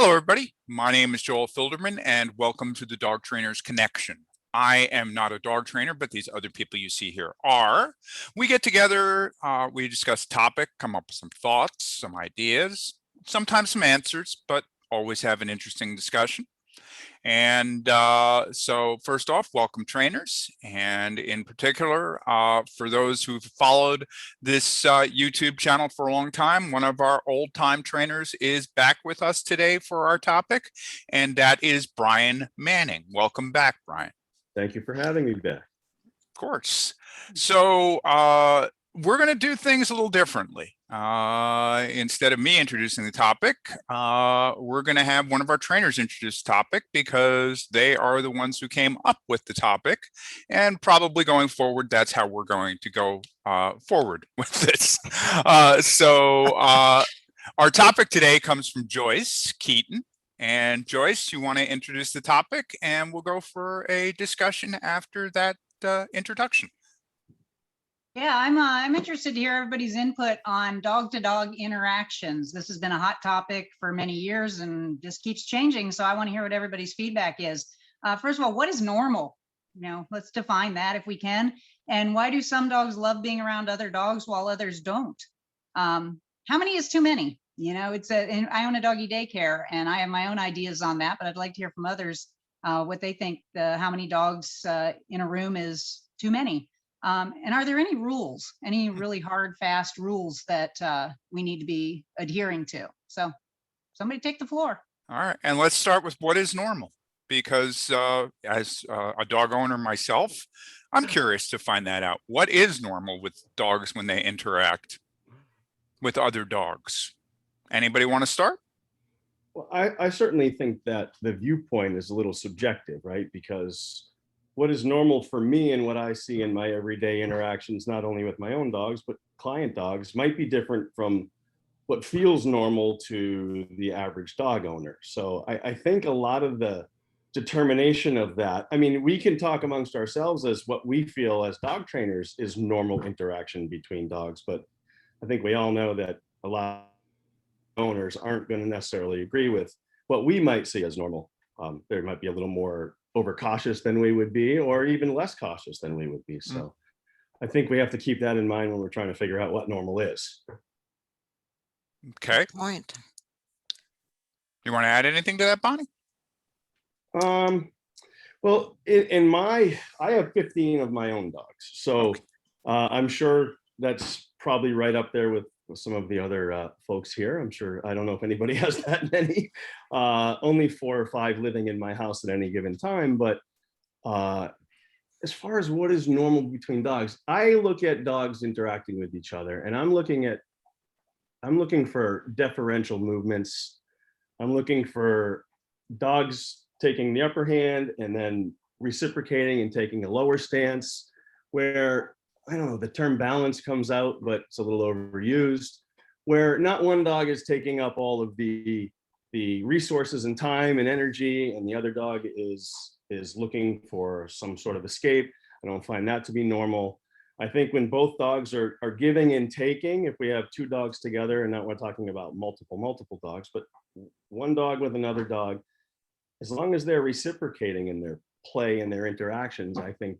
Hello, everybody. My name is Joel Filderman, and welcome to the Dog Trainers Connection. I am not a dog trainer, but these other people you see here are. We get together, we discuss a topic, come up with some thoughts, some ideas, sometimes some answers, but always have an interesting discussion. And so first off, welcome trainers. And in particular, for those who've followed this YouTube channel for a long time, one of our old time trainers is back with us today for our topic, and that is Brian Manning. Welcome back, Brian. Thank you for having me back. Of course. So we're going to do things a little differently. Instead of me introducing the topic, we're going to have one of our trainers introduce the topic because they are the ones who came up with the topic, and probably going forward, that's how we're going to go forward with this. Our topic today comes from Joyce Keeton. And Joyce, you want to introduce the topic, and we'll go for a discussion after that introduction. Yeah, I'm interested to hear everybody's input on dog-to-dog interactions. This has been a hot topic for many years and just keeps changing. So I want to hear what everybody's feedback is. First of all, what is normal? Let's define that if we can. And why do some dogs love being around other dogs while others don't? How many is too many? I own a doggy daycare, and I have my own ideas on that, but I'd like to hear from others what they think how many dogs in a room is too many. And are there any rules, any really hard, fast rules that we need to be adhering to? So somebody take the floor. All right. And let's start with what is normal, because as a dog owner myself, I'm curious to find that out. What is normal with dogs when they interact with other dogs? Anybody want to start? Well, I certainly think that the viewpoint is a little subjective, right? Because what is normal for me and what I see in my everyday interactions, not only with my own dogs, but client dogs, might be different from what feels normal to the average dog owner. So I think a lot of the determination of that, I mean, we can talk amongst ourselves as what we feel as dog trainers is normal interaction between dogs, but I think we all know that a lot of owners aren't going to necessarily agree with what we might see as normal. There might be a little more overcautious than we would be, or even less cautious than we would be. So I think we have to keep that in mind when we're trying to figure out what normal is. Okay. Good point. You want to add anything to that, Bonnie? Well, I have 15 of my own dogs. So I'm sure that's probably right up there with some of the other folks here. I'm sure, I don't know if anybody has that many, only 4 or 5 living in my house at any given time. But as far as what is normal between dogs, I look at dogs interacting with each other, and I'm looking for deferential movements. I'm looking for dogs taking the upper hand and then reciprocating and taking a lower stance, where, I don't know, the term balance comes out, but it's a little overused, where not one dog is taking up all of the resources and time and energy, and the other dog is looking for some sort of escape. I don't find that to be normal. I think when both dogs are giving and taking, if we have 2 dogs together, and not we're talking about multiple dogs, but one dog with another dog, as long as they're reciprocating in their play and their interactions, I think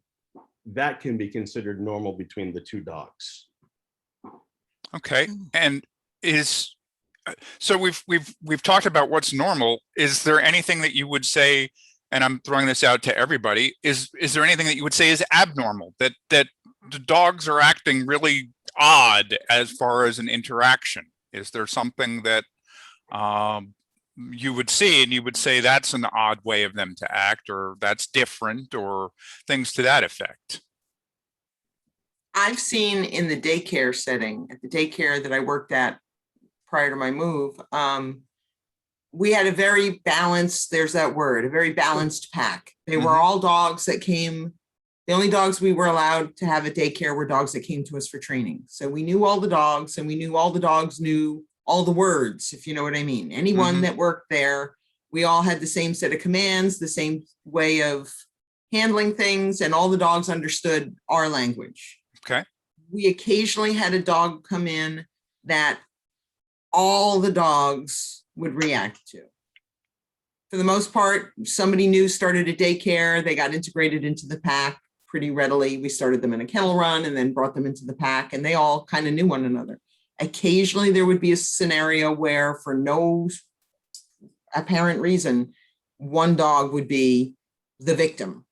that can be considered normal between the 2 dogs. Okay. And so we've talked about what's normal. Is there anything that you would say, and I'm throwing this out to everybody, is there anything that you would say is abnormal, that the dogs are acting really odd as far as an interaction? Is there something that you would see and you would say that's an odd way of them to act, or that's different, or things to that effect? I've seen in the daycare setting, at the daycare that I worked at prior to my move, we had a very balanced, there's that word, a very balanced pack. They were all dogs that came, the only dogs we were allowed to have at daycare were dogs that came to us for training. So we knew all the dogs, and we knew all the dogs knew all the words, if you know what I mean. Anyone that worked there, we all had the same set of commands, the same way of handling things, and all the dogs understood our language. Okay. We occasionally had a dog come in that all the dogs would react to. For the most part, somebody new started a daycare. They got integrated into the pack pretty readily. We started them in a kennel run and then brought them into the pack, and they all kind of knew one another. Occasionally, there would be a scenario where, for no apparent reason, one dog would be the victim.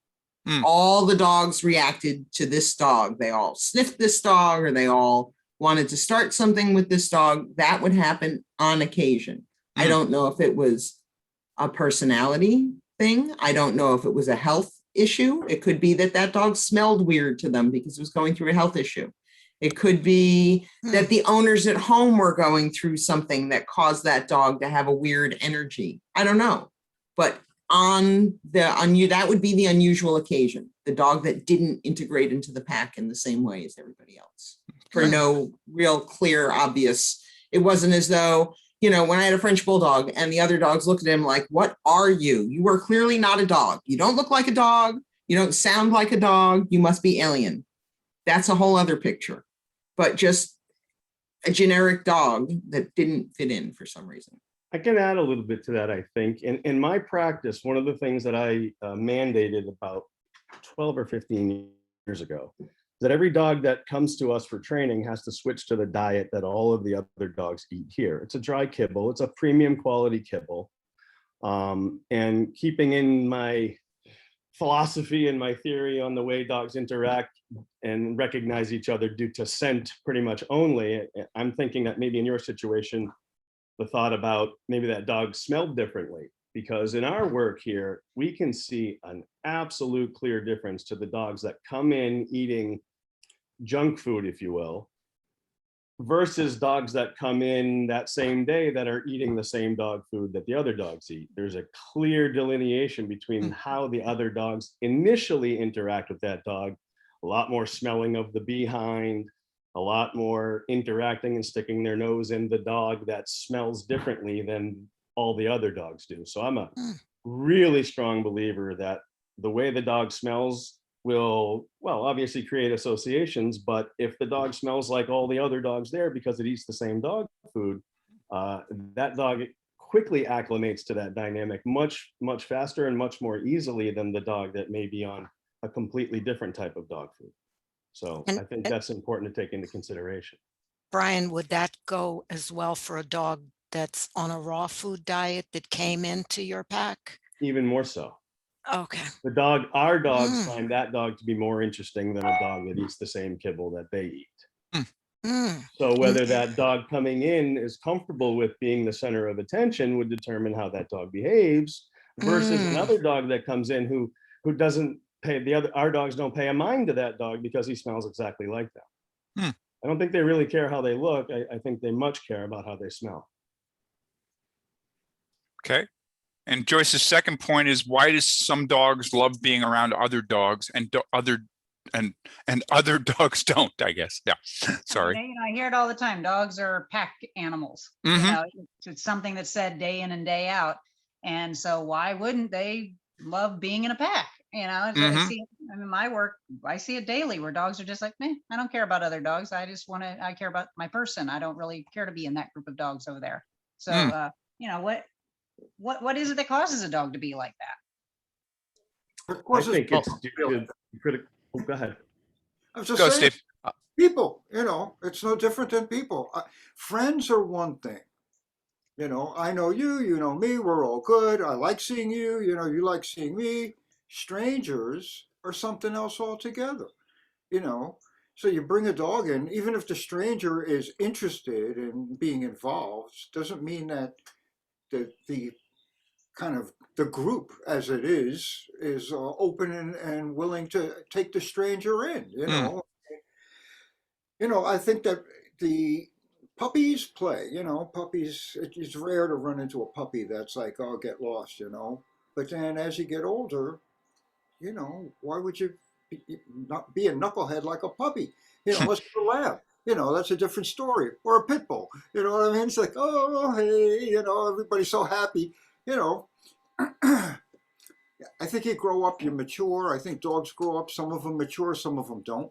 All the dogs reacted to this dog. They all sniffed this dog, or they all wanted to start something with this dog. That would happen on occasion. I don't know if it was a personality thing. I don't know if it was a health issue. It could be that that dog smelled weird to them because it was going through a health issue. It could be that the owners at home were going through something that caused that dog to have a weird energy. I don't know. But that would be the unusual occasion, the dog that didn't integrate into the pack in the same way as everybody else, for no real clear, obvious. It wasn't as though, you know, when I had a French bulldog and the other dogs looked at him like, what are you? You are clearly not a dog. You don't look like a dog. You don't sound like a dog. You must be alien. That's a whole other picture. But just a generic dog that didn't fit in for some reason. I can add a little bit to that, I think. In my practice, one of the things that I mandated about 12 or 15 years ago, that every dog that comes to us for training has to switch to the diet that all of the other dogs eat here. It's a dry kibble. It's a premium quality kibble. And keeping in my philosophy and my theory on the way dogs interact and recognize each other due to scent pretty much only, I'm thinking that maybe in your situation, the thought about maybe that dog smelled differently, because in our work here, we can see an absolute clear difference to the dogs that come in eating junk food, if you will, versus dogs that come in that same day that are eating the same dog food that the other dogs eat. There's a clear delineation between how the other dogs initially interact with that dog. A lot more smelling of the behind, a lot more interacting and sticking their nose in the dog that smells differently than all the other dogs do. So I'm a really strong believer that the way the dog smells will, well, obviously create associations, but if the dog smells like all the other dogs there because it eats the same dog food, that dog quickly acclimates to that dynamic much, much faster and much more easily than the dog that may be on a completely different type of dog food. So I think that's important to take into consideration. Brian, would that go as well for a dog that's on a raw food diet that came into your pack? Even more so. Okay. Our dogs find that dog to be more interesting than a dog that eats the same kibble that they eat. So whether that dog coming in is comfortable with being the center of attention would determine how that dog behaves, versus another dog that comes in who doesn't pay our dogs don't pay a mind to that dog because he smells exactly like them. I don't think they really care how they look. I think they much care about how they smell. Okay. And Joyce's second point is, why does some dogs love being around other dogs and other dogs don't, I guess. Yeah. Sorry. I hear it all the time. Dogs are pack animals. You know, it's something that's said day in and day out. And so why wouldn't they love being in a pack? You know, I see, I mean, my work, I see it daily where dogs are just like, meh, I don't care about other dogs. I care about my person. I don't really care to be in that group of dogs over there. So, you know, what is it that causes a dog to be like that? I think it's critical. Oh, go ahead. I was just saying, people, you know, it's no different than people. Friends are one thing. You know, I know you, you know me, we're all good. I like seeing you, you know, you like seeing me. Strangers are something else altogether, you know. So you bring a dog in, even if the stranger is interested in being involved, doesn't mean that the kind of the group as it is open and willing to take the stranger in, you know. You know, I think that the puppies play, you know, puppies, it's rare to run into a puppy that's like, oh, get lost, you know. But then as you get older, you know, why would you not be a knucklehead like a puppy? You know, let's get a lab. You know, that's a different story. Or a pit bull. You know what I mean? It's like, oh, hey, you know, everybody's so happy. You know, I think you grow up, you mature. I think dogs grow up. Some of them mature, some of them don't.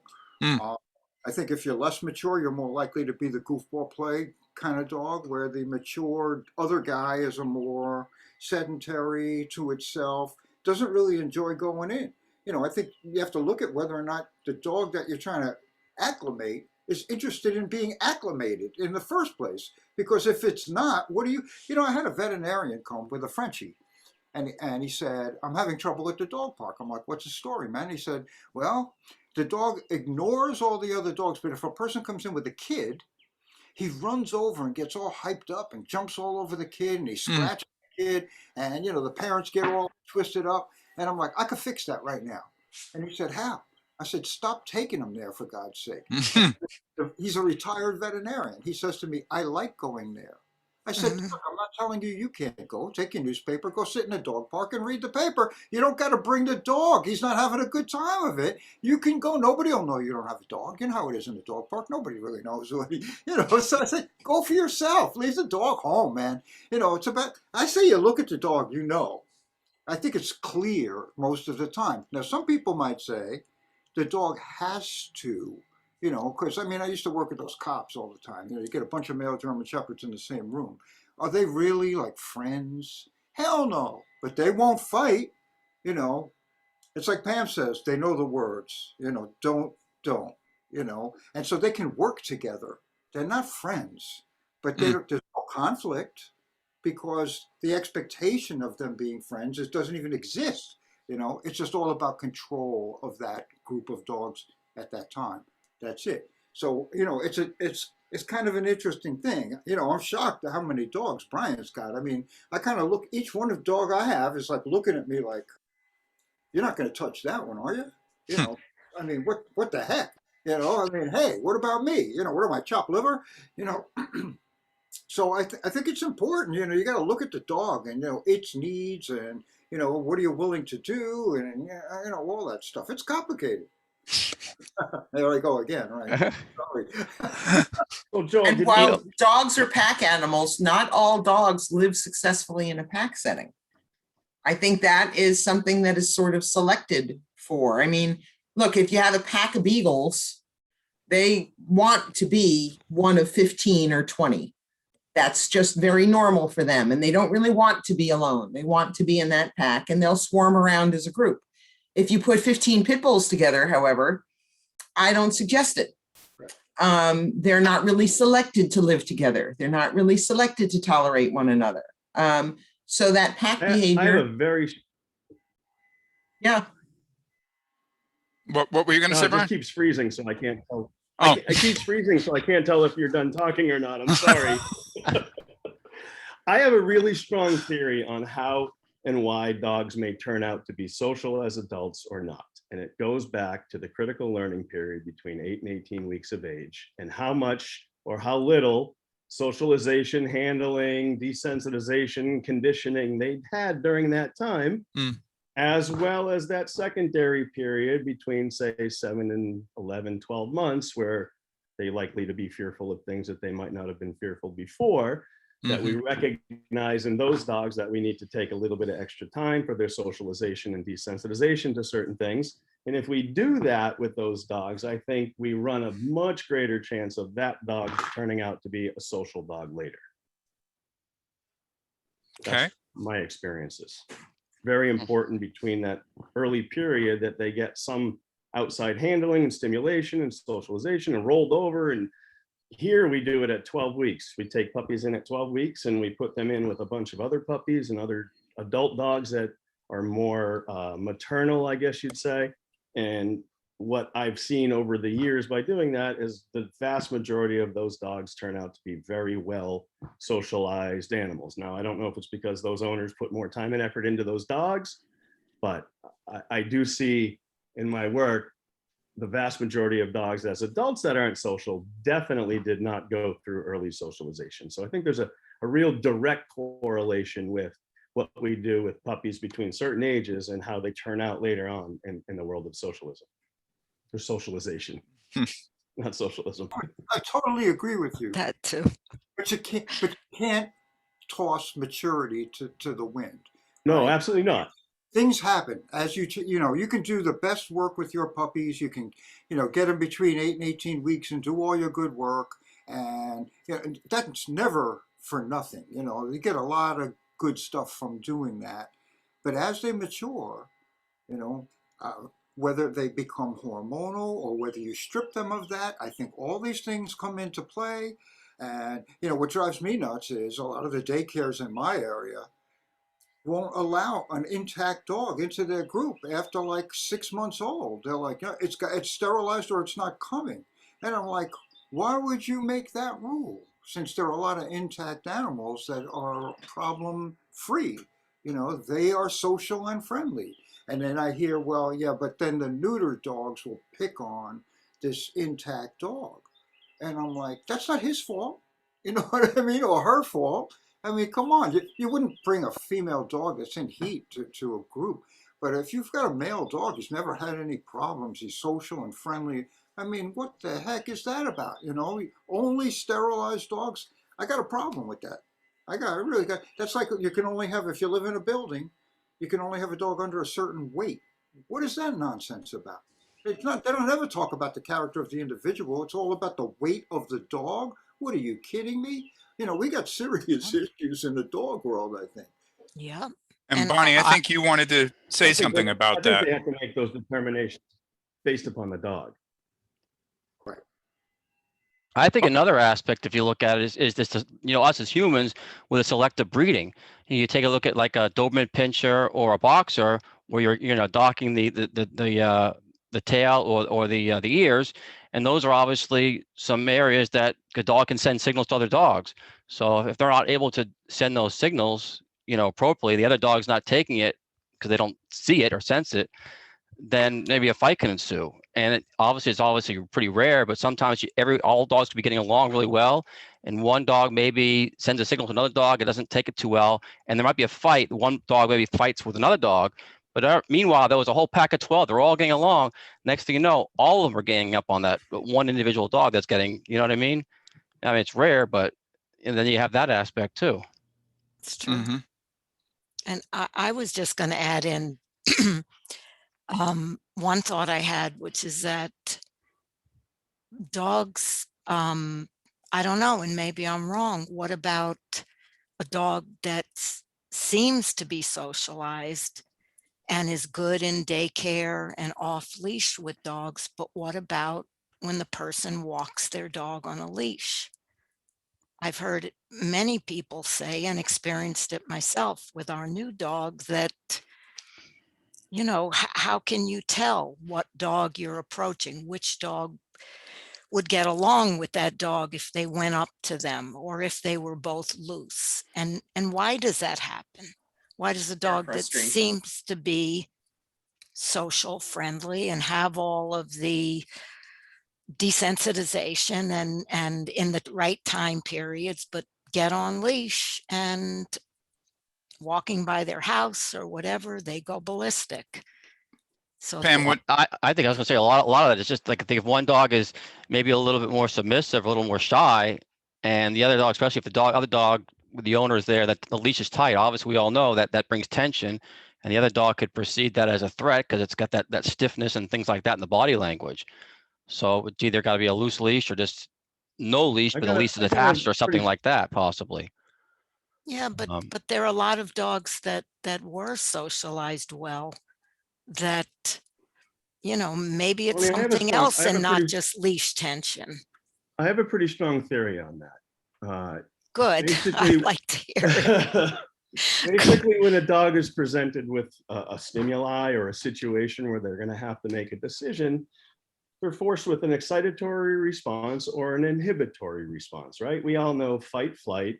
I think if you're less mature, you're more likely to be the goofball play. kind of dog where the mature other guy is a more sedentary to itself, doesn't really enjoy going in. I think you have to look at whether or not the dog that you're trying to acclimate is interested in being acclimated in the first place. Because if it's not, what do you, I had a veterinarian come with a Frenchie. And he said, I'm having trouble at the dog park. I'm like, what's the story, man? He said, well, the dog ignores all the other dogs, but if a person comes in with a kid, he runs over and gets all hyped up and jumps all over the kid and he scratches the kid and, the parents get all twisted up. And I'm like, I could fix that right now. And he said, how? I said, stop taking him there, for God's sake. He's a retired veterinarian. He says to me, I like going there. I said, look, I'm not telling you you can't go. Take your newspaper, go sit in a dog park and read the paper. You don't got to bring the dog. He's not having a good time of it. You can go. Nobody will know you don't have a dog. You know how it is in the dog park. Nobody really knows. So I said, go for yourself. Leave the dog home, man. It's about, I say you look at the dog, I think it's clear most of the time. Now, some people might say the dog has to, because I used to work with those cops all the time. You get a bunch of male German Shepherds in the same room. Are they really like friends? Hell no. But they won't fight. It's like Pam says, they know the words, don't, and so they can work together. They're not friends, but there's no conflict because the expectation of them being friends doesn't even exist. It's just all about control of that group of dogs at that time. That's it. So, it's kind of an interesting thing. I'm shocked at how many dogs Brian's got. I kind of look, each one of dog I have is like looking at me like, you're not going to touch that one, are you? What the heck? Hey, what about me? What am I, chopped liver? So I think it's important, you got to look at the dog and, its needs and, what are you willing to do? And, all that stuff. It's complicated. There I go again, right? Sorry. Well, Joel, And while dogs are pack animals, not all dogs live successfully in a pack setting. I think that is something that is sort of selected for. Look, if you have a pack of beagles, they want to be one of 15 or 20. That's just very normal for them. And they don't really want to be alone. They want to be in that pack and they'll swarm around as a group. If you put 15 pit bulls together, however, I don't suggest it. They're not really selected to live together. They're not really selected to tolerate one another. So that pack behavior. I have a very. Yeah. What were you going to say, It Brian? just keeps freezing, so I can't tell. Oh. It keeps freezing, so I can't tell if you're done talking or not. I'm sorry. I have a really strong theory on how and why dogs may turn out to be social as adults or not. And it goes back to the critical learning period between 8 and 18 weeks of age and how much or how little socialization, handling, desensitization, conditioning they had during that time, as well as that secondary period between, say, 7 and 11, 12 months, where they're likely to be fearful of things that they might not have been fearful before. That we recognize in those dogs that we need to take a little bit of extra time for their socialization and desensitization to certain things. And if we do that with those dogs, I think we run a much greater chance of that dog turning out to be a social dog later. That's my experiences. Very important between that early period that they get some outside handling and stimulation and socialization and rolled over. And here we do it at 12 weeks. We take puppies in at 12 weeks and we put them in with a bunch of other puppies and other adult dogs that are more maternal, I guess you'd say. And what I've seen over the years by doing that is the vast majority of those dogs turn out to be very well socialized animals. Now, I don't know if it's because those owners put more time and effort into those dogs, but I do see in my work the vast majority of dogs as adults that aren't social definitely did not go through early socialization. So I think there's a real direct correlation with what we do with puppies between certain ages and how they turn out later on in the world of socialism or socialization, not socialism. I totally agree with you. That too. But you can't toss maturity to the wind. No, right? absolutely not. Things happen as you can do the best work with your puppies. You can, get them between 8 and 18 weeks and do all your good work. And you know, that's never for nothing. You know, you get a lot of good stuff from doing that. But as they mature, you know, whether they become hormonal or whether you strip them of that, I think all these things come into play. And, you know, what drives me nuts is a lot of the daycares in my area won't allow an intact dog into their group after like 6 months old. They're like, "No, it's sterilized or it's not coming." And I'm like, why would you make that rule? Since there are a lot of intact animals that are problem free, you know, they are social and friendly. And then I hear, well, yeah, but then the neuter dogs will pick on this intact dog. And I'm like, that's not his fault. You know what I mean? Or her fault. I mean, come on. You wouldn't bring a female dog that's in heat to a group. But if you've got a male dog, he's never had any problems, he's social and friendly. I mean, what the heck is that about? You know, only sterilized dogs. I got a problem with that. I really got, that's like you can only have, if you live in a building, you can only have a dog under a certain weight. What is that nonsense about? It's not, they don't ever talk about the character of the individual. It's all about the weight of the dog. What are you kidding me? You know, we got serious issues in the dog world, I think. Yeah. And And Bonnie, I I- think you wanted to say something about I that. think they have to make those determinations based upon the dog. Right. I think another aspect, if you look at it, is this, you know, us as humans with a selective breeding. You take a look at like a Doberman Pinscher or a Boxer, where you're, you know, docking the tail or the ears, and those are obviously some areas that the dog can send signals to other dogs. So if they're not able to send those signals, you know, appropriately, the other dog's not taking it because they don't see it or sense it, then maybe a fight can ensue. And it's obviously pretty rare, but sometimes all dogs could be getting along really well, and one dog maybe sends a signal to another dog, it doesn't take it too well, and there might be a fight. One dog maybe fights with another dog, but meanwhile, there was a whole pack of 12. They're all getting along. Next thing you know, all of them are ganging up on that one individual dog that's getting, you know what I mean? I mean, it's rare, but and then you have that aspect too. It's true. Mhm. And I was just going to add in one thought I had, which is that dogs, I don't know, and maybe I'm wrong. What about a dog that seems to be socialized and is good in daycare and off leash with dogs, but what about when the person walks their dog on a leash? I've heard many people say, and experienced it myself with our new dog, that, you know, how can you tell what dog you're approaching? Which dog would get along with that dog if they went up to them, or if they were both loose? And why does that happen? Why does a dog that frustration. seems to be social, friendly, and have all of the desensitization and in the right time periods, but get on leash and walking by their house or whatever, they go ballistic? So Pam, what, I think I was gonna say a lot of that is just like, I think if one dog is maybe a little bit more submissive, a little more shy, and the other dog, especially if the other dog with the owner is there, that the leash is tight, obviously we all know that brings tension, and the other dog could perceive that as a threat because it's got that stiffness and things like that in the body language. So it's either got to be a loose leash or just no leash, but the leash is attached or something like that, possibly. yeah, but there are a lot of dogs that were socialized well, that, you know, maybe it's something else and not just leash tension. I have a pretty strong theory on that. Good. I'd like to hear it. Basically, when a dog is presented with a stimuli or a situation where they're going to have to make a decision, they're forced with an excitatory response or an inhibitory response, right? We all know fight, flight,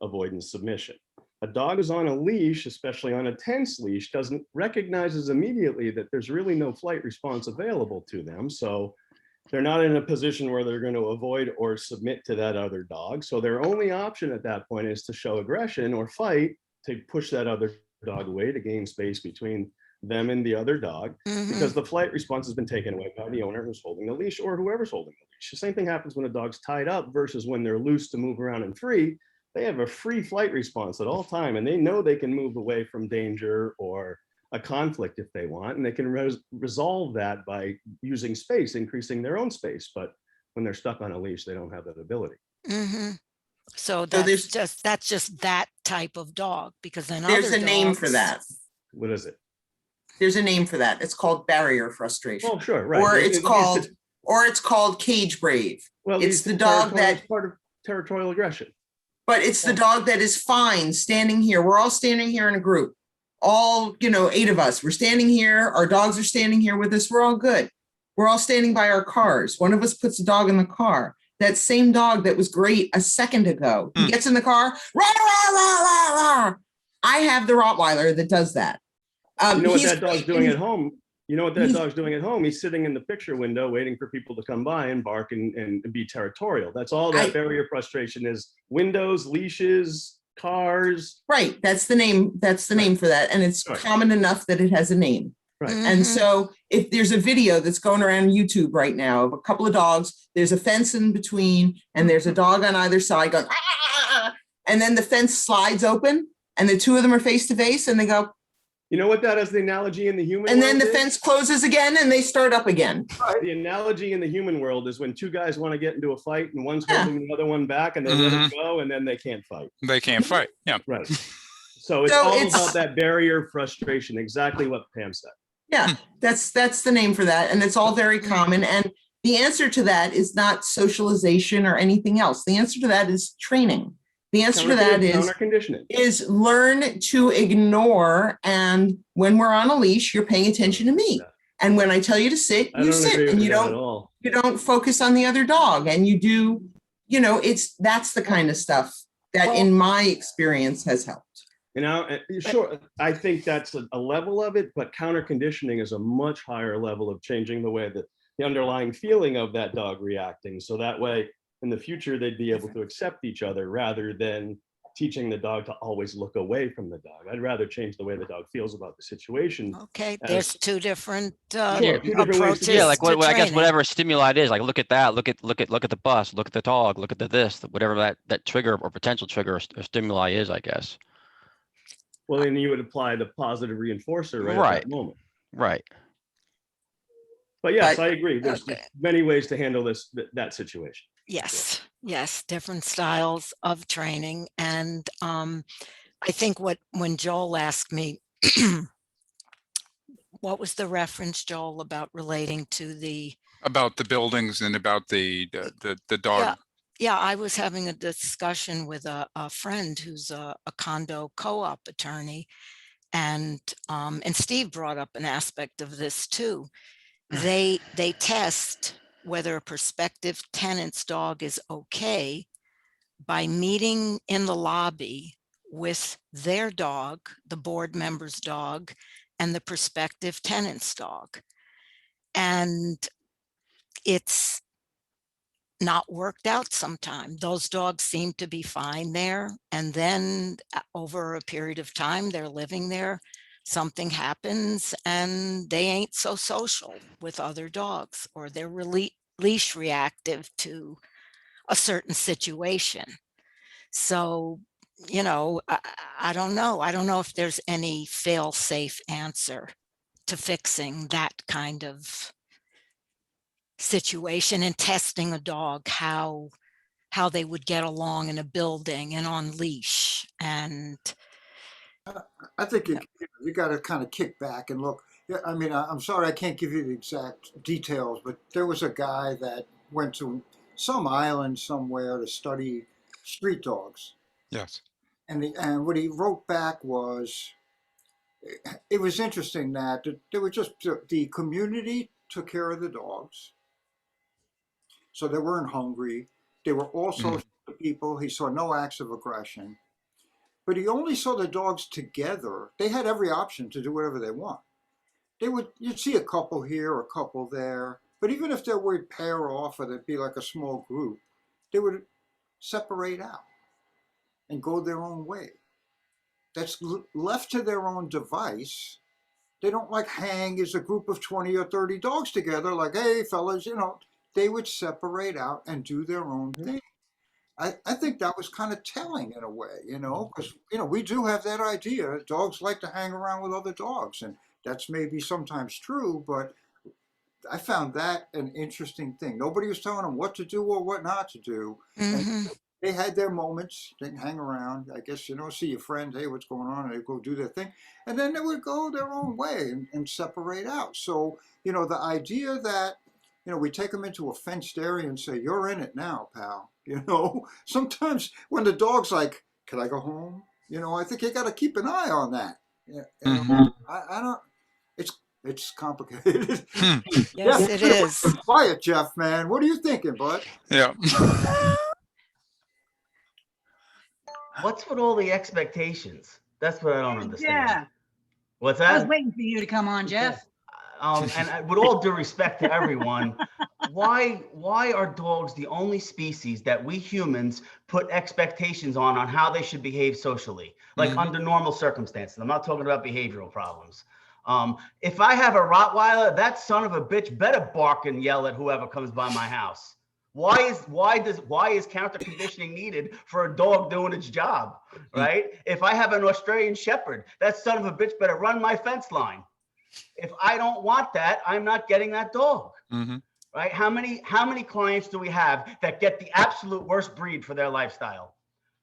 avoidance, submission. A dog is on a leash, especially on a tense leash, recognizes immediately that there's really no flight response available to them. So they're not in a position where they're going to avoid or submit to that other dog. So their only option at that point is to show aggression or fight, to push that other dog away, to gain space between them and the other dog, because the flight response has been taken away by the owner who's holding the leash or whoever's holding the leash. The same thing happens when a dog's tied up versus when they're loose to move around and free. They have a free flight response at all time, and they know they can move away from danger or a conflict if they want, and they can resolve that by using space, increasing their own space. But when they're stuck on a leash, they don't have that ability. Mm-hmm. So there's- that's just that type of dog, because then There's other a name for dogs- that. What is it? There's a name for that. It's called barrier frustration. Oh, sure, right. Or It- it's it- called, or it's called cage brave. Well, it's the dog that- part of territorial aggression. But it's the dog that is fine standing here. We're all standing here in a group. All, 8 of us. We're standing here. Our dogs are standing here with us. We're all good. We're all standing by our cars. One of us puts a dog in the car. That same dog that was great a second ago, he gets in the car. Rah, rah, rah, rah, rah. I have the Rottweiler that does that. You know what he's that dog's great doing and- at home? You know what that dog's doing at home? He's sitting in the picture window waiting for people to come by and bark and be territorial. That's all that barrier frustration is. Windows, leashes, cars. Right. That's the name. That's the name for that. And it's Right. common enough that it has a name. Right. And Mhm. so if there's a video that's going around YouTube right now of a couple of dogs, there's a fence in between and there's a dog on either side going, ah, and then the fence slides open and the two of them are face to face and they go, You know what that is the analogy in the human and then world the is? fence closes again and they start up again. The analogy in the human world is when two guys want to get into a fight and one's Yeah. holding the other one back and they let it go and then they can't fight. They can't fight. Yeah. Right. So it's So all it's- about that barrier frustration, exactly what Pam said. Yeah, that's the name for that. And it's all very common. And the answer to that is not socialization or anything else. The answer to that is training. The answer to that Counter conditioning. is learn to ignore. And when we're on a leash, you're paying attention to me. And when I tell you to sit, I you don't sit agree and with you that at don't all. focus on the other dog and you do, that's the kind of stuff that in my experience has helped. Sure, I think that's a level of it, but counter conditioning is a much higher level of changing the way that the underlying feeling of that dog reacting. So that way, in the future, they'd be able to accept each other rather than teaching the dog to always look away from the dog. I'd rather change the way the dog feels about the situation. Okay, there's two different Sure, two different ways to approaches. do it. Yeah, like to I guess training. whatever stimuli it is, like look at that, look at the bus, look at the dog, look at the this, whatever that trigger or potential trigger or stimuli is, I guess. Well, then you would apply the positive reinforcer right at Right. that moment. Right. But yes, But- I agree. There's many ways to handle that situation. Yes, yes, different styles of training. And I think when Joel asked me, what was the reference, Joel, about relating to the About the buildings and about the dog. Yeah, I was having a discussion with a friend who's a condo co-op attorney, and Steve brought up an aspect of this too. They test whether a prospective tenant's dog is okay by meeting in the lobby with their dog, the board member's dog, and the prospective tenant's dog. And it's not worked out sometime. Those dogs seem to be fine there. And then over a period of time, they're living there, something happens and they ain't so social with other dogs, or they're really leash reactive to a certain situation. So, I don't know. I don't know if there's any fail-safe answer to fixing that kind of situation and testing a dog, how they would get along in a building and on leash. And I think you got to kind of kick back and look. Yeah, I mean, I'm sorry I can't give you the exact details, but there was a guy that went to some island somewhere to study street dogs. Yes. And what he wrote back was, it was interesting that they were just, the community took care of the dogs. So they weren't hungry. They were all social people. He saw no acts of aggression. But he only saw the dogs together. They had every option to do whatever they want. You'd see a couple here, a couple there. But even if they would pair off or there'd be like a small group, they would separate out and go their own way. That's left to their own device. They don't like hang as a group of 20 or 30 dogs together like, hey, fellas, they would separate out and do their own thing. I think that was kind of telling in a way, because, we do have that idea. Dogs like to hang around with other dogs, and that's maybe sometimes true, but I found that an interesting thing. Nobody was telling them what to do or what not to do. Mhm. And they had their moments, they hang around, I guess, see your friend, hey, what's going on? And they go do their thing. And then they would go their own way and separate out. So, the idea that, we take them into a fenced area and say, you're in it now, pal. Sometimes when the dog's like, can I go home? I think you got to keep an eye on that. I don't, it's complicated. Yes, it is. Quiet, Jeff, man. What are you thinking, bud? Yeah. What's with all the expectations? That's what I don't understand. Yeah, What's I was that? waiting for you to come on, Jeff. With all due respect to everyone, why are dogs the only species that we humans put expectations on how they should behave socially, like under normal circumstances? I'm not talking about behavioral problems. If I have a Rottweiler, that son of a bitch better bark and yell at whoever comes by my house. Why is counter conditioning needed for a dog doing its job, right? If I have an Australian Shepherd, that son of a bitch better run my fence line. If I don't want that, I'm not getting that dog, right? How many clients do we have that get the absolute worst breed for their lifestyle,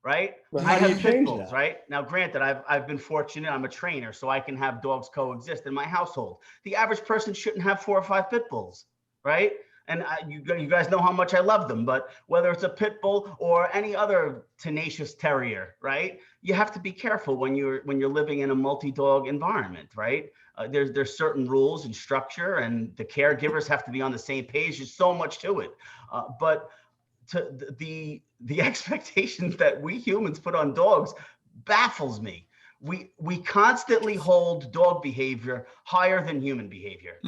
right? Well, I how do you have pit change bulls, that? right? Now, granted, I've been fortunate. I'm a trainer, so I can have dogs coexist in my household. The average person shouldn't have 4 or 5 pit bulls, right? And you guys know how much I love them, but whether it's a pit bull or any other tenacious terrier, right? You have to be careful when you're living in a multi-dog environment, right? There's certain rules and structure, and the caregivers have to be on the same page. There's so much to it, but to the expectations that we humans put on dogs baffles me. We constantly hold dog behavior higher than human behavior.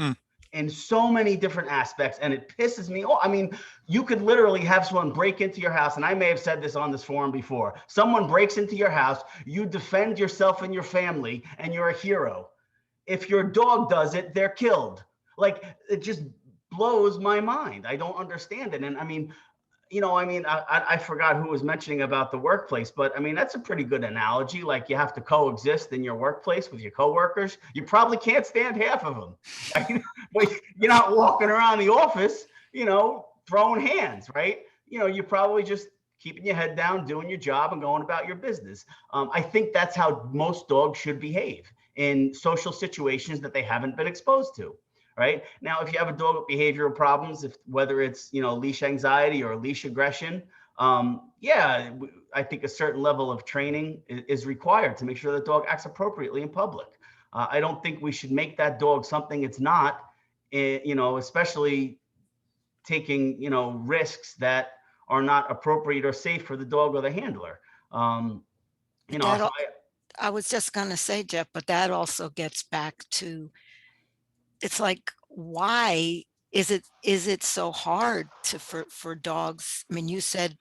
In so many different aspects, and it pisses me off. I mean, you could literally have someone break into your house, and I may have said this on this forum before. Someone breaks into your house, you defend yourself and your family, and you're a hero. If your dog does it, they're killed. Like, it just blows my mind. I don't understand it. And I mean, I forgot who was mentioning about the workplace, but I mean, that's a pretty good analogy. Like, you have to coexist in your workplace with your coworkers. You probably can't stand half of them. But you're not walking around the office, throwing hands, right? You're probably just keeping your head down, doing your job, and going about your business. I think that's how most dogs should behave in social situations that they haven't been exposed to. Right now, if you have a dog with behavioral problems, whether it's leash anxiety or leash aggression, I think a certain level of training is required to make sure the dog acts appropriately in public. I don't think we should make that dog something it's not, especially taking risks that are not appropriate or safe for the dog or the handler. I was just going to say, Jeff, but that also gets back to, it's like, why is it so hard for dogs? I mean, you said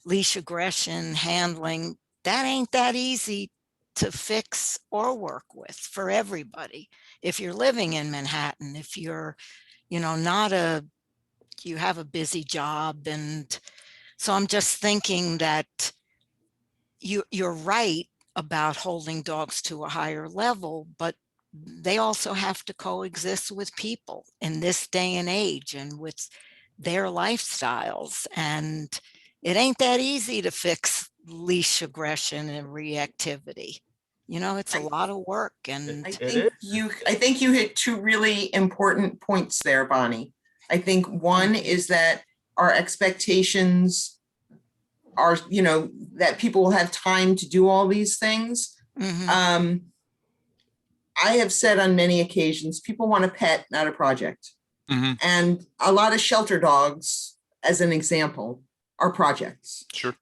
leash aggression, handling, that ain't that easy to fix or work with for everybody. If you're living in Manhattan, if you're, you have a busy job. And so I'm just thinking that you're right about holding dogs to a higher level, but they also have to coexist with people in this day and age and with their lifestyles. And it ain't that easy to fix leash aggression and reactivity. It's a lot of work. And I think you hit 2 really important points there, Bonnie. I think one is that our expectations are, that people will have time to do all these things. I have said on many occasions, people want a pet, not a project. And a lot of shelter dogs, as an example, are projects. Sure.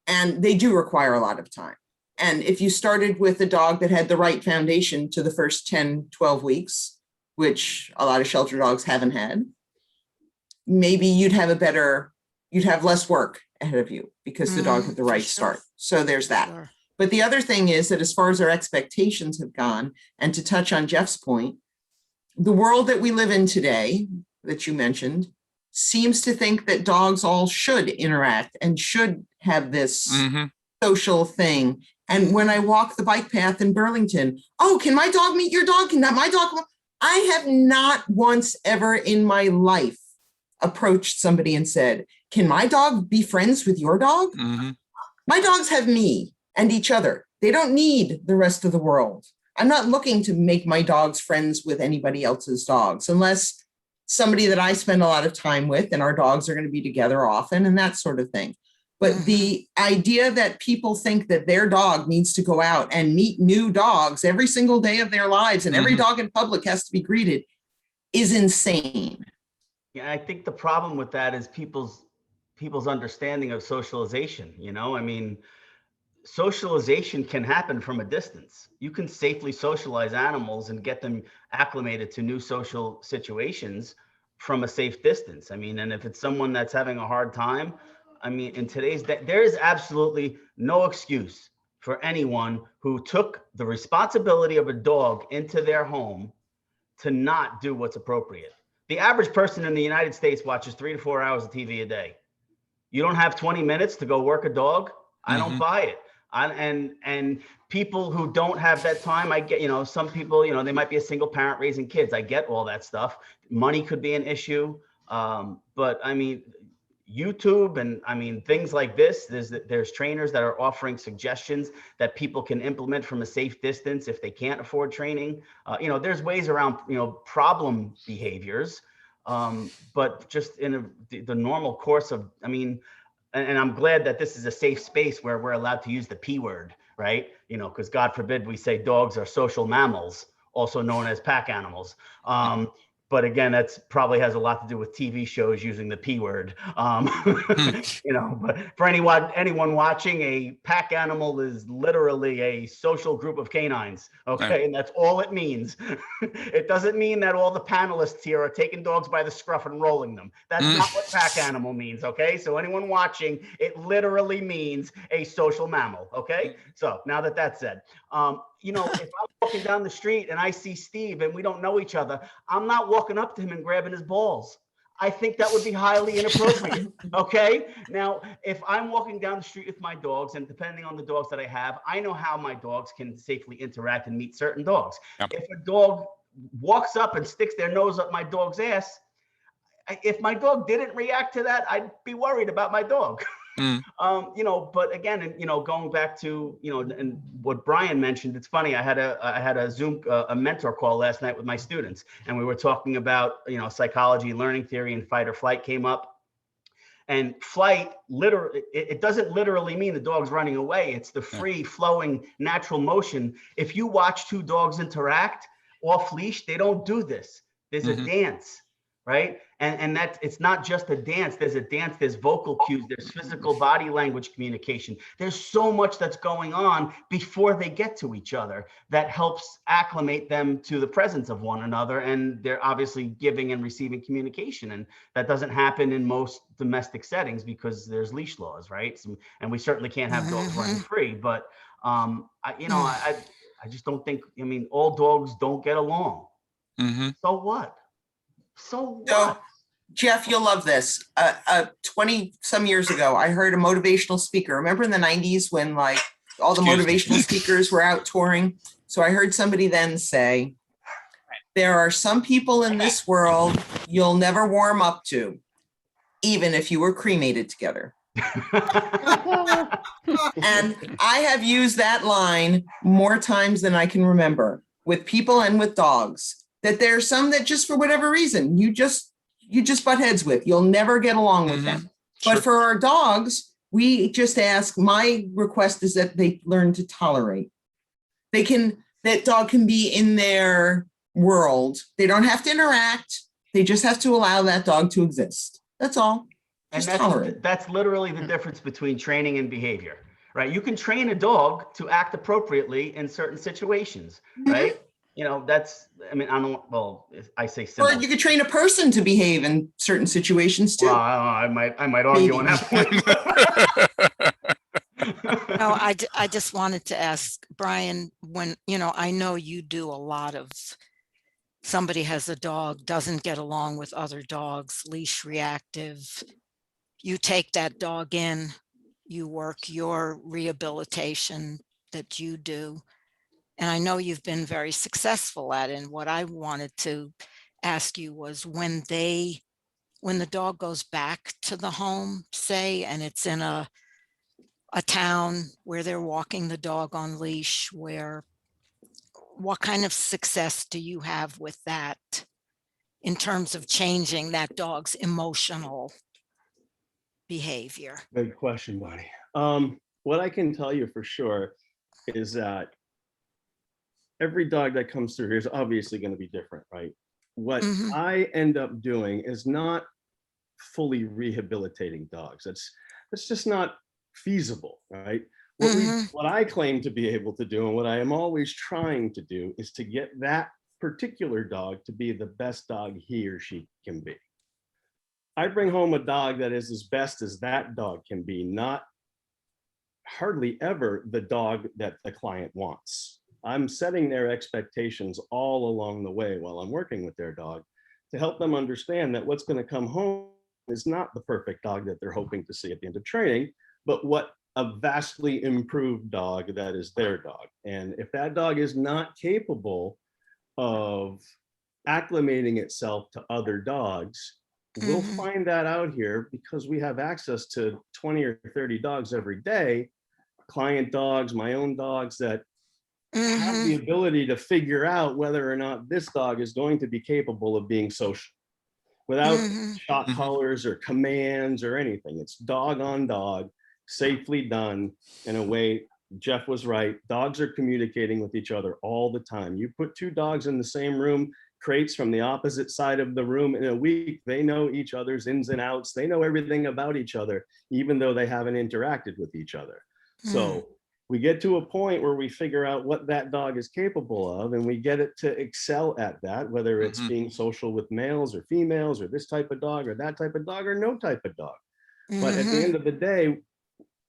And they do require a lot of time. And if you started with a dog that had the right foundation to the first 10, 12 weeks, which a lot of shelter dogs haven't had, maybe you'd have less work ahead of you because the dog had the right start. So there's that. Sure. But the other thing is that as far as our expectations have gone, and to touch on Jeff's point, the world that we live in today, that you mentioned, seems to think that dogs all should interact and should have this social thing. And when I walk the bike path in Burlington, oh, can my dog meet your dog? Can my dog? I have not once ever in my life approached somebody and said, can my dog be friends with your dog? Mhm. My dogs have me and each other. They don't need the rest of the world. I'm not looking to make my dogs friends with anybody else's dogs, unless somebody that I spend a lot of time with and our dogs are going to be together often and that sort of thing. But the idea that people think that their dog needs to go out and meet new dogs every single day of their lives and every dog in public has to be greeted is insane. Yeah, I think the problem with that is people's understanding of socialization. You know, I mean, socialization can happen from a distance. You can safely socialize animals and get them acclimated to new social situations from a safe distance. I mean, and if it's someone that's having a hard time, I mean, in today's day, there is absolutely no excuse for anyone who took the responsibility of a dog into their home to not do what's appropriate. The average person in the United States watches 3 to 4 hours of TV a day. You don't have 20 minutes to go work a dog? I don't buy it. And people who don't have that time, I get, you know, some people, you know, they might be a single parent raising kids. I get all that stuff. Money could be an issue. But I mean, YouTube and I mean, things like this, there's trainers that are offering suggestions that people can implement from a safe distance if they can't afford training. You know, there's ways around, you know, problem behaviors. But just in the normal course of, I mean, and I'm glad that this is a safe space where we're allowed to use the P word, right? You know, because God forbid we say dogs are social mammals, also known as pack animals. But again, that's probably has a lot to do with TV shows using the P word. You know, but for anyone watching, a pack animal is literally a social group of canines. Okay, and that's all it means. It doesn't mean that all the panelists here are taking dogs by the scruff and rolling them. That's not what pack animal means. Okay, so anyone watching, it literally means a social mammal. Okay, so now that that's said, you know, if I'm walking down the street and I see Steve and we don't know each other, I'm not walking up to him and grabbing his balls. I think that would be highly inappropriate. Okay. Now, if I'm walking down the street with my dogs, and depending on the dogs that I have, I know how my dogs can safely interact and meet certain dogs. Yep. If a dog walks up and sticks their nose up my dog's ass, if my dog didn't react to that, I'd be worried about my dog. You know, but again, you know, going back to, you know, and what Brian mentioned, it's funny. I had a Zoom, a mentor call last night with my students, and we were talking about, you know, psychology, learning theory, and fight or flight came up. And flight, literally, it doesn't literally mean the dog's running away. It's the free flowing natural motion. If you watch two dogs interact off leash, they don't do this. There's a dance. Right. And that it's not just a dance. There's a dance, there's vocal cues, there's physical body language communication. There's so much that's going on before they get to each other that helps acclimate them to the presence of one another. And they're obviously giving and receiving communication. And that doesn't happen in most domestic settings because there's leash laws. Right. So, and we certainly can't have dogs running free. But, I just don't think, I mean, all dogs don't get along. So what? So Jeff, you'll love this. 20 some years ago, I heard a motivational speaker. Remember in the 90s when like all the motivational speakers were out touring? So I heard somebody then say, there are some people in this world you'll never warm up to, even if you were cremated together. And I have used that line more times than I can remember with people and with dogs. That there are some that just for whatever reason, you just butt heads with. You'll never get along with them. But for our dogs, we just ask, my request is that they learn to tolerate. That dog can be in their world. They don't have to interact. They just have to allow that dog to exist. That's all. Just tolerate. That's literally the difference between training and behavior, right? You can train a dog to act appropriately in certain situations, right? You know, that's, I mean, I say simple. Or you could train a person to behave in certain situations too. Well, I might argue on that point. No, I just wanted to ask Brian, when, you know, I know you do a lot of, somebody has a dog, doesn't get along with other dogs, leash reactive. You take that dog in, you work your rehabilitation that you do. and I know you've been very successful at it. And what I wanted to ask you was when the dog goes back to the home, say, and it's in a town where they're walking the dog on leash, what kind of success do you have with that in terms of changing that dog's emotional behavior? Good question, buddy. What I can tell you for sure is that every dog that comes through here is obviously going to be different, right? What I end up doing is not fully rehabilitating dogs. That's just not feasible, right? What I claim to be able to do, and what I am always trying to do, is to get that particular dog to be the best dog he or she can be. I bring home a dog that is as best as that dog can be, not hardly ever the dog that the client wants. I'm setting their expectations all along the way while I'm working with their dog to help them understand that what's going to come home is not the perfect dog that they're hoping to see at the end of training, but what a vastly improved dog that is their dog. And if that dog is not capable of acclimating itself to other dogs, we'll find that out here because we have access to 20 or 30 dogs every day, client dogs, my own dogs, that have the ability to figure out whether or not this dog is going to be capable of being social without shock collars or commands or anything. It's dog on dog, safely done in a way. Jeff was right. Dogs are communicating with each other all the time. You put two dogs in the same room, crates from the opposite side of the room, in a week, they know each other's ins and outs. They know everything about each other, even though they haven't interacted with each other. So we get to a point where we figure out what that dog is capable of, and we get it to excel at that, whether it's being social with males or females, or this type of dog or that type of dog or no type of dog. But at the end of the day,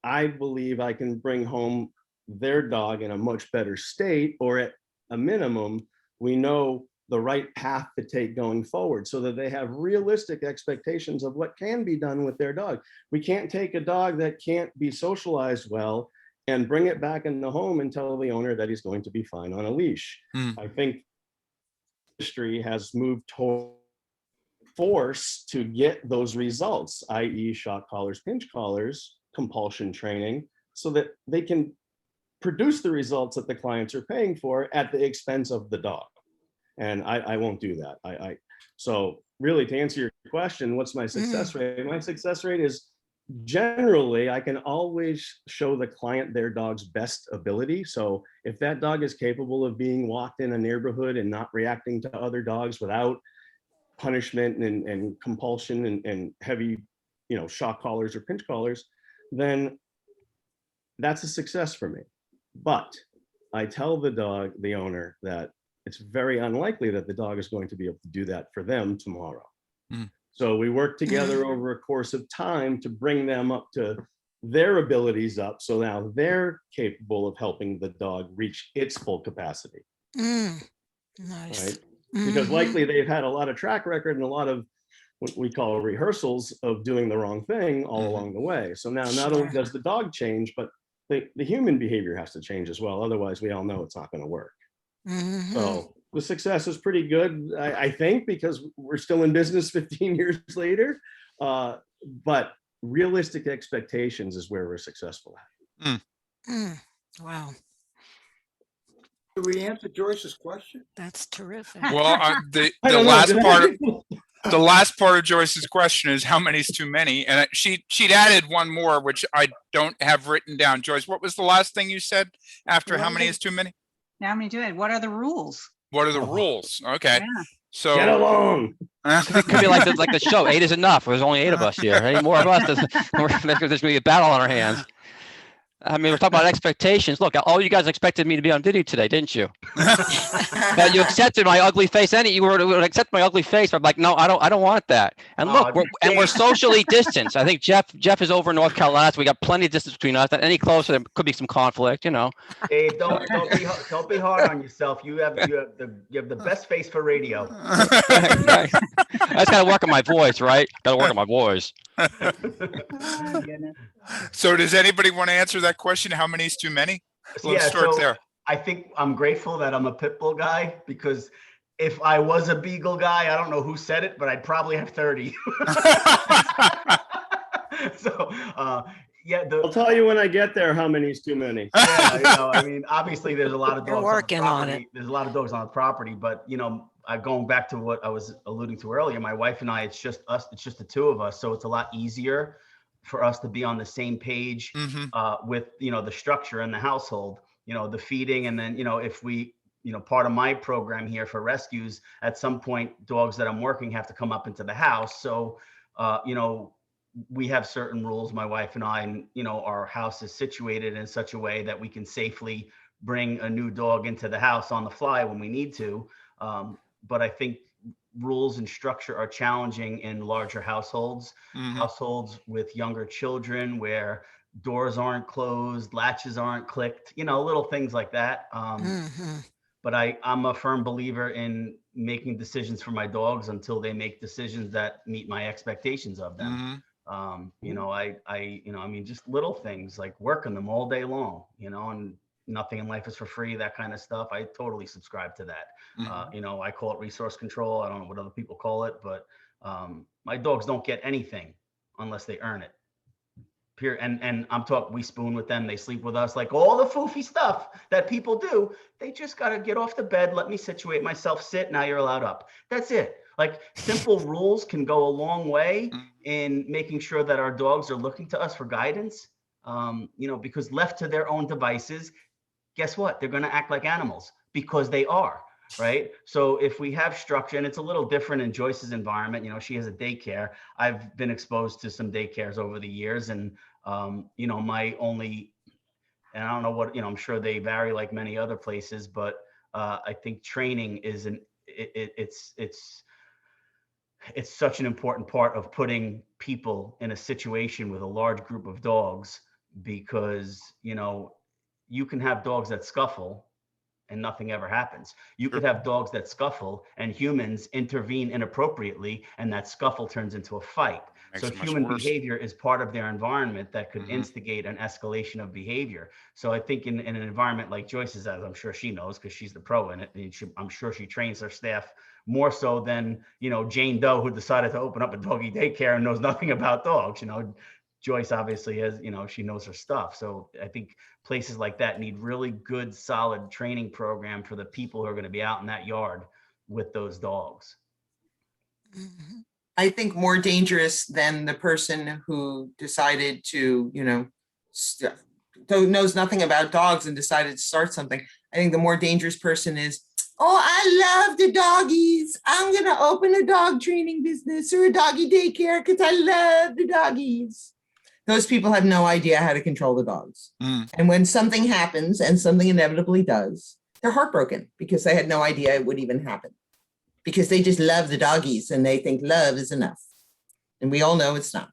I believe I can bring home their dog in a much better state, or at a minimum, we know the right path to take going forward so that they have realistic expectations of what can be done with their dog. We can't take a dog that can't be socialized well and bring it back in the home and tell the owner that he's going to be fine on a leash. I think industry has moved toward force to get those results, i.e. shock collars, pinch collars, compulsion training, so that they can produce the results that the clients are paying for at the expense of the dog. And I won't do that. So really, to answer your question, what's my success rate? My success rate is generally, I can always show the client their dog's best ability. So if that dog is capable of being walked in a neighborhood and not reacting to other dogs without punishment and compulsion and heavy, shock collars or pinch collars, then that's a success for me. But I tell the owner that it's very unlikely that the dog is going to be able to do that for them tomorrow. So we work together over a course of time to bring them up to their abilities up. So now they're capable of helping the dog reach its full capacity. Nice. Right? Because likely they've had a lot of track record and a lot of what we call rehearsals of doing the wrong thing all along the way. So now not only does the dog change, but the human behavior has to change as well. Otherwise, we all know it's not going to work. So the success is pretty good, I think, because we're still in business 15 years later. But realistic expectations is where we're successful at. Wow. Did we answer Joyce's question? That's terrific. Well, the last part of Joyce's question is how many is too many, and she'd added one more which I don't have written down. Joyce, what was the last thing you said after how many is too many? How many do it? What are the rules? What are the rules? Okay, Yeah. so Get along. It could be like the show. 8 is enough. There's only 8 of us here. Any more of us, there's going to be a battle on our hands. I mean, we're talking about expectations. Look, all you guys expected me to be on video today, didn't you? But you accepted my ugly face. You would accept my ugly face. But I'm like, no, I don't want that. And look, we're socially distanced. I think Jeff is over in North Carolina, so we got plenty of distance between us. Not any closer, there could be some conflict, Hey, don't be hard on yourself. You have the best face for radio. I just got to work on my voice, right? Got to work on my voice. Oh, goodness. So does anybody want to answer that question? How many is too many? Let's start there. I think I'm grateful that I'm a pit bull guy, because if I was a beagle guy, I don't know who said it, but I'd probably have 30. So, yeah, I'll tell you when I get there how many is too many. yeah, I mean, obviously there's a lot of You're dogs working on property. There's a lot of dogs on the property, but going back to what I was alluding to earlier, my wife and I, it's just us, it's just the two of us. So it's a lot easier for us to be on the same page with, the structure in the household, the feeding. And then, if we, part of my program here for rescues, at some point, dogs that I'm working have to come up into the house. So, we have certain rules, my wife and I, and, our house is situated in such a way that we can safely bring a new dog into the house on the fly when we need to. But I think rules and structure are challenging in larger households, households with younger children where doors aren't closed, latches aren't clicked, little things like that. But I'm a firm believer in making decisions for my dogs until they make decisions that meet my expectations of them. I mean, just little things like working them all day long, and nothing in life is for free, that kind of stuff. I totally subscribe to that. I call it resource control. I don't know what other people call it, but my dogs don't get anything unless they earn it. And I'm talking, we spoon with them, they sleep with us, like all the foofy stuff that people do. They just got to get off the bed, let me situate myself, sit, now you're allowed up. That's it. Like, simple rules can go a long way in making sure that our dogs are looking to us for guidance. Because left to their own devices, guess what? They're going to act like animals, because they are. Right. So if we have structure, and it's a little different in Joyce's environment, she has a daycare. I've been exposed to some daycares over the years, and my only, and I don't know what, I'm sure they vary like many other places, but I think training is it's such an important part of putting people in a situation with a large group of dogs, because you can have dogs that scuffle and nothing ever happens. You could have dogs that scuffle and humans intervene inappropriately, and that scuffle turns into a fight. So human behavior is part of their environment that could instigate an escalation of behavior. So I think in an environment like Joyce's, as I'm sure she knows, because she's the pro in it, and I'm sure she trains her staff more so than, Jane Doe, who decided to open up a doggy daycare and knows nothing about dogs. Joyce obviously has, she knows her stuff. So I think places like that need really good, solid training program for the people who are going to be out in that yard with those dogs. I think more dangerous than the person who decided to, knows nothing about dogs and decided to start something. I think the more dangerous person is, oh, I love the doggies. I'm going to open a dog training business or a doggy daycare because I love the doggies. Those people have no idea how to control the dogs. And when something happens, and something inevitably does, they're heartbroken because they had no idea it would even happen, because they just love the doggies and they think love is enough. And we all know it's not.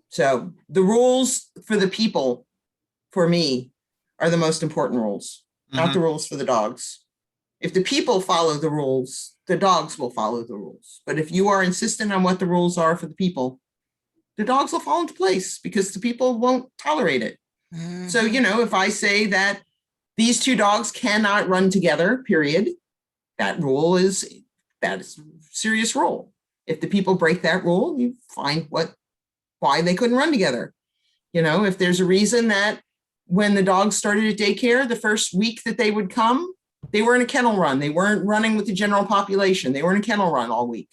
So the rules for the people, for me, are the most important rules, not the rules for the dogs. If the people follow the rules, the dogs will follow the rules. But if you are insistent on what the rules are for the people, the dogs will fall into place because the people won't tolerate it. So, if I say that these two dogs cannot run together, period, that is a serious rule. If the people break that rule, you find why they couldn't run together. If there's a reason that when the dogs started at daycare, the first week that they would come, they were in a kennel run. They weren't running with the general population. They were in a kennel run all week.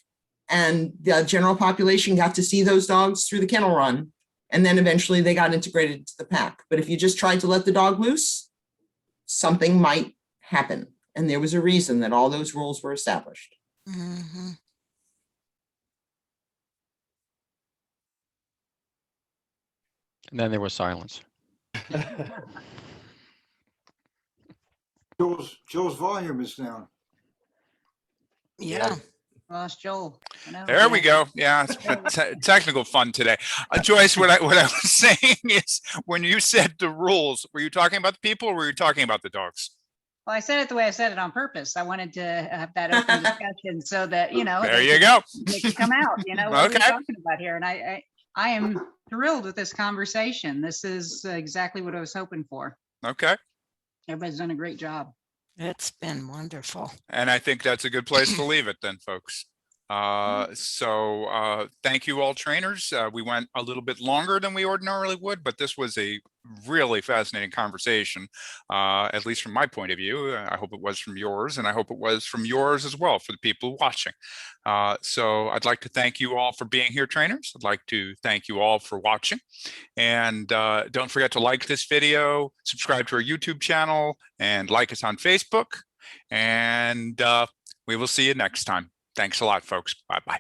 And the general population got to see those dogs through the kennel run. And then eventually they got integrated into the pack. But if you just tried to let the dog loose, something might happen. And there was a reason that all those rules were established. Mm-hmm. And then there was silence. Joel's volume is down. Yeah. Lost Joel. There we go. Yeah, it's technical fun today. Joyce, what I was saying is, when you said the rules, were you talking about the people or were you talking about the dogs? Well, I said it the way I said it on purpose. I wanted to have that open discussion so that, there you go. They can come out, what are we talking about here? And I am thrilled with this conversation. This is exactly what I was hoping for. Okay. Everybody's done a great job. It's been wonderful. And I think that's a good place to leave it then, folks. Thank you all trainers. We went a little bit longer than we ordinarily would, but this was a really fascinating conversation, at least from my point of view. I hope it was from yours, and I hope it was from yours as well for the people watching. So I'd like to thank you all for being here, trainers. I'd like to thank you all for watching. And don't forget to like this video, subscribe to our YouTube channel, and like us on Facebook. And we will see you next time. Thanks a lot, folks. Bye-bye.